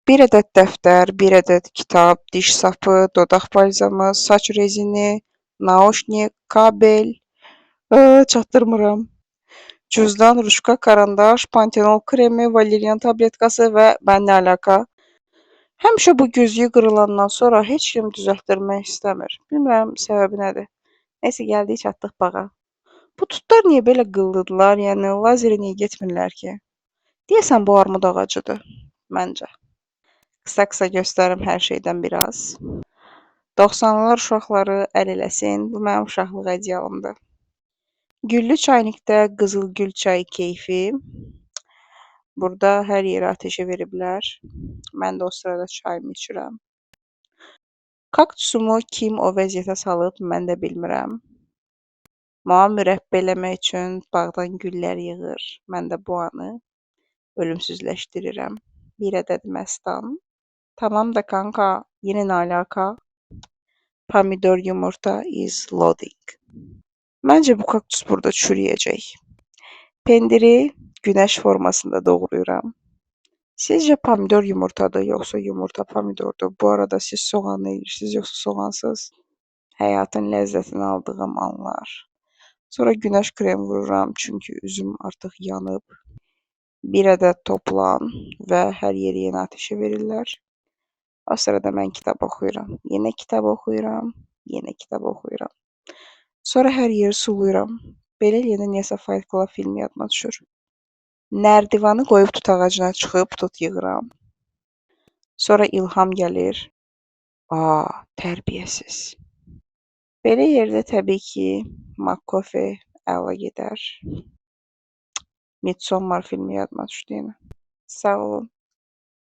Bir ədəd dəftər, bir ədəd kitab, diş sapı, dodaq balzamı, saç rezini, naoşnik, kabel, çatdırmıram. Cüzdan, ruşka, karandaş, pantenol kremi, valeriyan tabletkası və mən nə əlaka? Həmişə bu güzgü qırılandan sonra heç kim düzəltdirmək istəmir. Bilmirəm səbəbi nədir. Nəysə gəldik çatdıq bağa. Bu tutlar niyə belə qıllıdılar? Yəni lazeri niyə getmirlər ki? Deyəsən bu armud ağacıdır məncə. Qısa-qısa göstərim hər şeydən biraz. 90-lar uşaqları əl eləsin. Bu mənim uşaqlıq idealımdır. Güllü çaynikdə qızıl gül çayı keyfi. Burada hər yerə ateşə veriblər. Mən də o sırada çayımı içirəm. Kaktusumu kim o vəziyyətə salıb, mən də bilmirəm. Mənə mürəbbə eləmək üçün bağdan güllər yığır. Mən də bu anı ölümsüzləşdirirəm. Bir ədəd məstan. Tamam da kanka, yenə nə alaka? Pomidor yumurta is loading. Məncə bu kaktus burada çürüyəcək. Pendiri günəş formasında doğrayıram. Sizcə pomidor yumurtadır, yoxsa yumurta pomidordur? Bu arada siz soğanlı yeyirsiniz, yoxsa soğansız? Həyatın ləzzətini aldığım anlar. Sonra günəş kremi vururam, çünki üzüm artıq yanıb. Bir ədəd toplan və hər yeri yenə ateşə verirlər. O sırada mən kitab oxuyuram. Yenə kitab oxuyuram, yenə kitab oxuyuram. Sonra hər yeri suluyuram. Belə eləyəndə niyəsə Fight Club filmi yadıma düşür. Nərdivanı qoyub tut ağacına çıxıb tut yığıram. Sonra ilham gəlir. Tərbiyəsiz. Belə yerdə təbii ki, McCoffee əla gedər. Midsommar filmi yadıma düşdü yenə. Sağ olun.